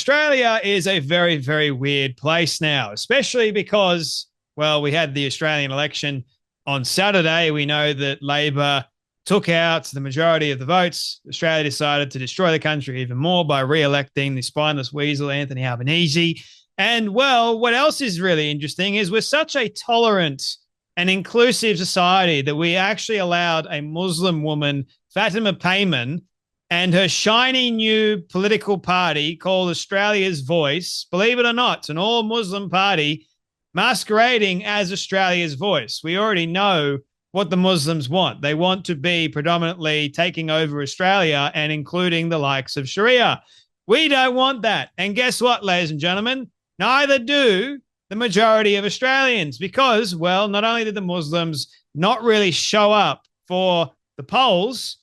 Australia is a very, very weird place now, especially because, well, we had the Australian election on Saturday. We know that Labor took out the majority of the votes. Australia decided to destroy the country even more by re-electing the spineless weasel, Anthony Albanese. And, well, what else is really interesting is we're such a tolerant and inclusive society that we actually allowed a Muslim woman, Fatima Payman, and her shiny new political party called Australia's Voice. Believe it or not, it's an all-Muslim party masquerading as Australia's Voice. We already know what the Muslims want. They want to be predominantly taking over Australia and including the likes of Sharia. We don't want that. And guess what, ladies and gentlemen? Neither do the majority of Australians because, well, not only did the Muslims not really show up for the polls,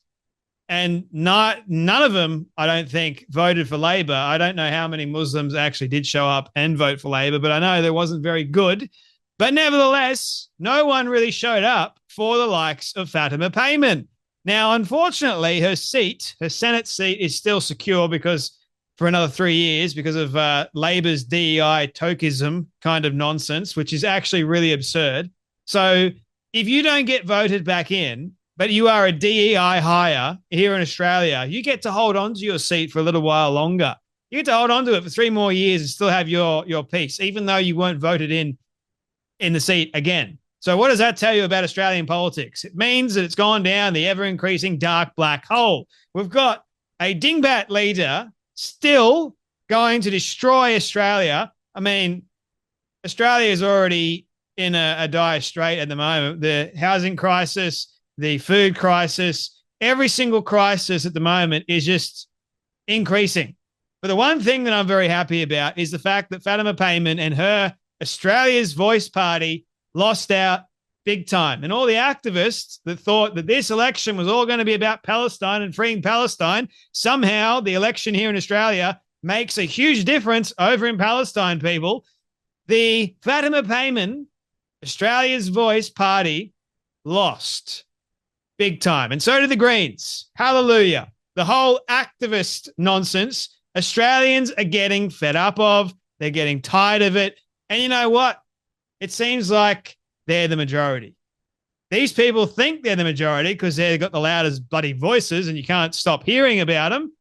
and none of them, I don't think, voted for Labor. I don't know how many Muslims actually did show up and vote for Labor, but I know there wasn't very good. But nevertheless, no one really showed up for the likes of Fatima Payman. Now, unfortunately, her Senate seat is still secure because for another 3 years because of Labor's DEI tokenism kind of nonsense, which is actually really absurd. So if you don't get voted back in, but you are a DEI hire here in Australia, you get to hold on to your seat for a little while longer. You get to hold on to it for 3 more years and still have your piece, even though you weren't voted in the seat again. So what does that tell you about Australian politics? It means that it's gone down the ever-increasing dark black hole. We've got a dingbat leader still going to destroy Australia. I mean, Australia is already in a dire strait at the moment. The housing crisis, the food crisis, every single crisis at the moment is just increasing. But the one thing that I'm very happy about is the fact that Fatima Payman and her Australia's Voice party lost out big time. And all the activists that thought that this election was all going to be about Palestine and freeing Palestine, somehow the election here in Australia makes a huge difference over in Palestine, people. The Fatima Payman Australia's Voice party lost big time. And so did the Greens. Hallelujah. The whole activist nonsense, Australians are getting fed up of. They're getting tired of it. And you know what? It seems like they're the majority. These people think they're the majority because they've got the loudest bloody voices and you can't stop hearing about them.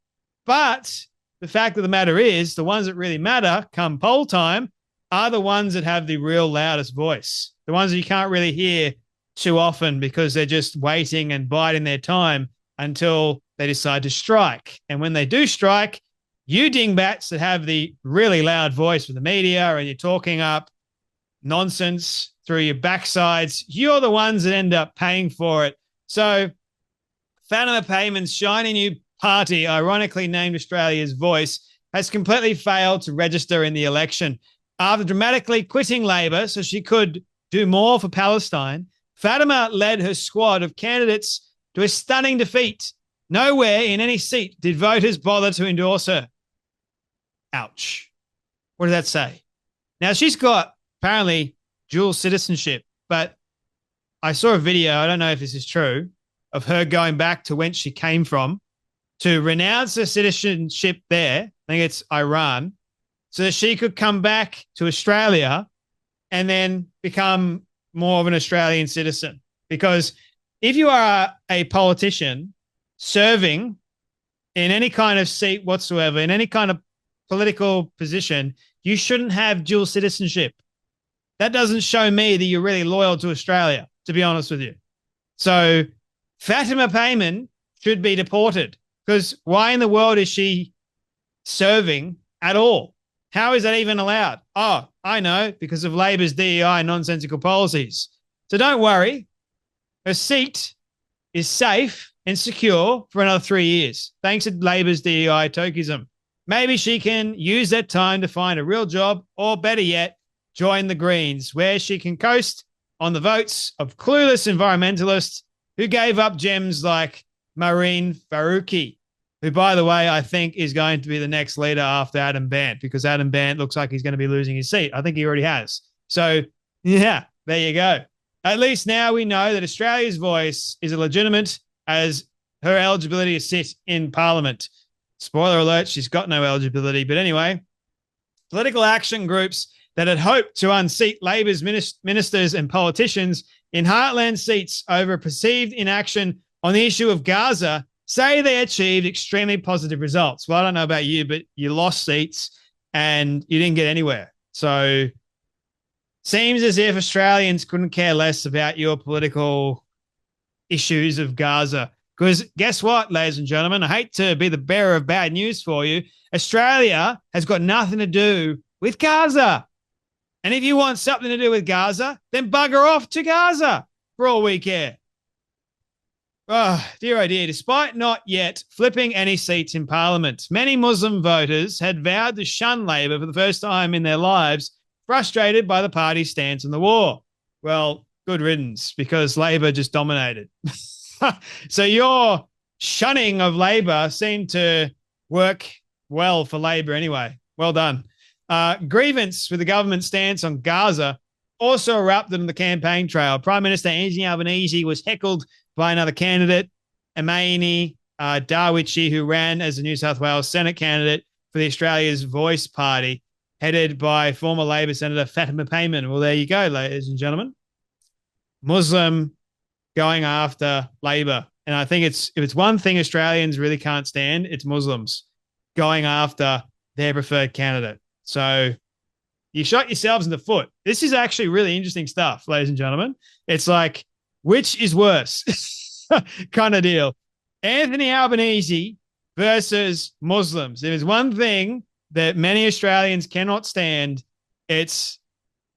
But the fact of the matter is the ones that really matter come poll time are the ones that have the real loudest voice, the ones that you can't really hear too often because they're just waiting and biding their time until they decide to strike. And when they do strike, you dingbats that have the really loud voice with the media and you're talking up nonsense through your backsides, you're the ones that end up paying for it. So Fatima Payman's shiny new party, ironically named Australia's Voice, has completely failed to register in the election. After dramatically quitting Labor so she could do more for Palestine, Fatima led her squad of candidates to a stunning defeat. Nowhere in any seat did voters bother to endorse her. Ouch. What does that say? Now, she's got apparently dual citizenship, but I saw a video, I don't know if this is true, of her going back to whence she came from to renounce her citizenship there, I think it's Iran, so that she could come back to Australia and then become more of an Australian citizen. Because if you are a politician serving in any kind of seat whatsoever, in any kind of political position, you shouldn't have dual citizenship. That doesn't show me that you're really loyal to Australia, to be honest with you. So Fatima Payman should be deported because why in the world is she serving at all? How is that even allowed? Oh, I know, because of Labor's DEI nonsensical policies. So don't worry. Her seat is safe and secure for another 3 years, thanks to Labor's DEI tokenism. Maybe she can use that time to find a real job, or better yet, join the Greens, where she can coast on the votes of clueless environmentalists who gave up gems like Maureen Faruqi, who, by the way, I think is going to be the next leader after Adam Bandt, because Adam Bandt looks like he's going to be losing his seat. I think he already has. So, yeah, there you go. At least now we know that Australia's Voice is legitimate as her eligibility to sit in Parliament. Spoiler alert, she's got no eligibility. But anyway, Political action groups that had hoped to unseat Labor's ministers and politicians in heartland seats over perceived inaction on the issue of Gaza say they achieved extremely positive results. Well, I don't know about you, but you lost seats and you didn't get anywhere. So seems as if Australians couldn't care less about your political issues of Gaza. Because guess what, ladies and gentlemen? I hate to be the bearer of bad news for you. Australia has got nothing to do with Gaza. And if you want something to do with Gaza, then bugger off to Gaza for all we care. Oh, dear, despite not yet flipping any seats in Parliament, many Muslim voters had vowed to shun Labor for the first time in their lives, frustrated by the party's stance on the war. Well, good riddance, because Labor just dominated. So your shunning of Labor seemed to work well for Labor anyway. Well done. Grievance with the government's stance on Gaza also erupted on the campaign trail. Prime Minister Anthony Albanese was heckled by another candidate, Amani Darwichi, who ran as a New South Wales Senate candidate for the Australia's Voice Party, headed by former Labor Senator Fatima Payman. Well, there you go, ladies and gentlemen. Muslim going after Labor. And I think if it's one thing Australians really can't stand, it's Muslims going after their preferred candidate. So you shot yourselves in the foot. This is actually really interesting stuff, ladies and gentlemen. It's like, which is worse kind of deal. Anthony Albanese versus Muslims. If there's one thing that many Australians cannot stand, it's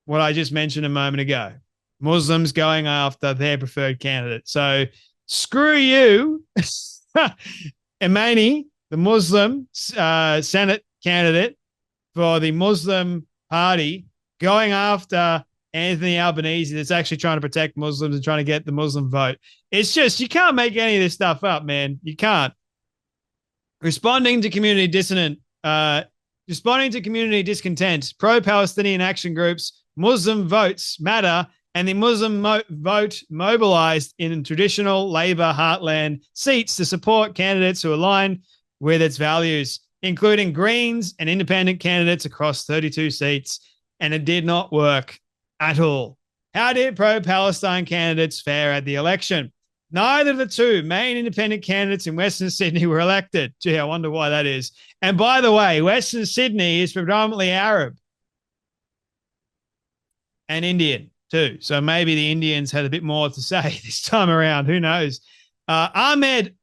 what I just mentioned a moment ago. Muslims going after their preferred candidate. So screw you, Amani, the Muslim Senate candidate for the Muslim party, going after Anthony Albanese that's actually trying to protect Muslims and trying to get the Muslim vote. It's just, you can't make any of this stuff up, man. You can't. Responding to community discontent, pro-Palestinian action groups, Muslim votes matter, and the Muslim vote mobilized in traditional Labor heartland seats to support candidates who align with its values, including Greens and independent candidates across 32 seats, and it did not work at all. How did pro-Palestine candidates fare at the election? Neither of the two main independent candidates in Western Sydney were elected. Gee, I wonder why that is. And by the way, Western Sydney is predominantly Arab and Indian too. So maybe the Indians had a bit more to say this time around. Who knows? Ahmed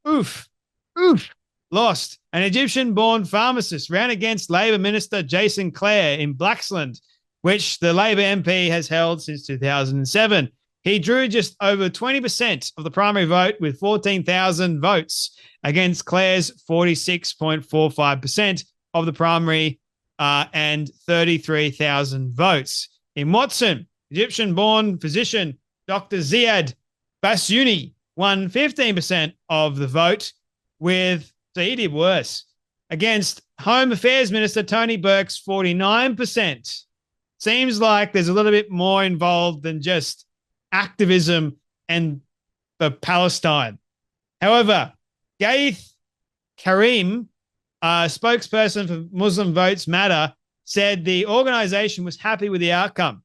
lost. An Egyptian-born pharmacist ran against Labor Minister Jason Clare in Blaxland, which the Labor MP has held since 2007. He drew just over 20% of the primary vote with 14,000 votes against Clare's 46.45% of the primary and 33,000 votes. In Watson, Egyptian-born physician Dr. Ziad Basuni won 15% of the vote so he did worse, against Home Affairs Minister Tony Burke's 49%. Seems like there's a little bit more involved than just activism and the Palestine. However, Gaith Karim, spokesperson for Muslim Votes Matter, said the organization was happy with the outcome.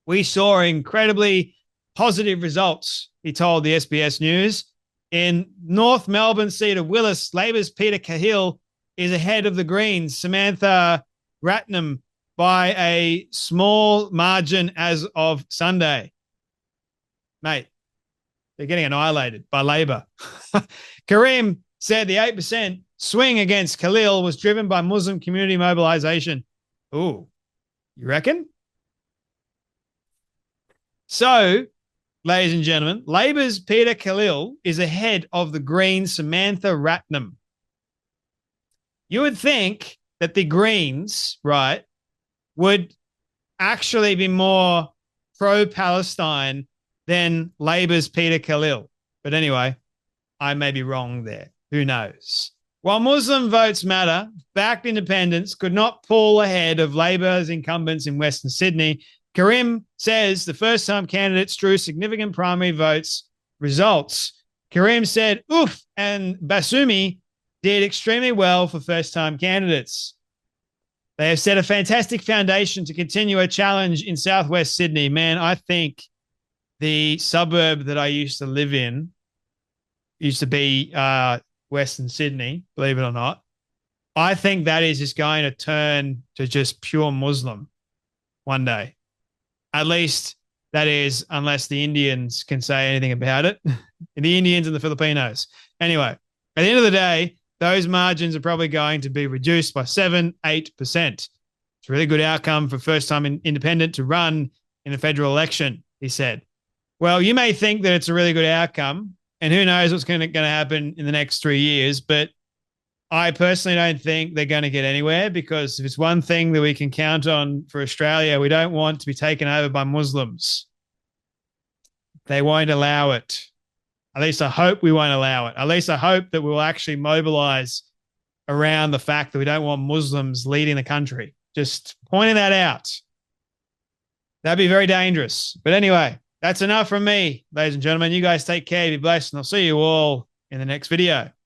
We saw incredibly positive results, he told the SBS News. In North Melbourne seat of Willis, Labor's Peter Cahill is ahead of the Greens' Samantha Ratnam by a small margin as of Sunday. Mate, they're getting annihilated by Labor. Karim said the 8% swing against Khalil was driven by Muslim community mobilization. Ooh, you reckon? So, ladies and gentlemen, Labor's Peter Khalil is ahead of the Greens' Samantha Ratnam. You would think that the Greens, right, would actually be more pro-Palestine than Labor's Peter Khalil. But anyway, I may be wrong there. Who knows? While Muslim Votes Matter, backed independents could not pull ahead of Labor's incumbents in Western Sydney, Karim says the first-time candidates drew significant primary votes results. Karim said, oof, and Basumi did extremely well for first-time candidates. They have set a fantastic foundation to continue a challenge in southwest Sydney. Man, I think the suburb that I used to live in used to be Western Sydney, believe it or not. I think that is just going to turn to just pure Muslim one day. At least that is, unless the Indians can say anything about it. The Indians and the Filipinos. Anyway, at the end of the day, those margins are probably going to be reduced by 7-8%. It's a really good outcome for first time independent to run in a federal election, he said. Well, you may think that it's a really good outcome, and who knows what's going to happen in the next 3 years, but I personally don't think they're going to get anywhere, because if it's one thing that we can count on for Australia, we don't want to be taken over by Muslims. They won't allow it. At least I hope we won't allow it. At least I hope that we'll actually mobilize around the fact that we don't want Muslims leading the country. Just pointing that out. That'd be very dangerous. But anyway, that's enough from me, ladies and gentlemen. You guys take care, be blessed, and I'll see you all in the next video.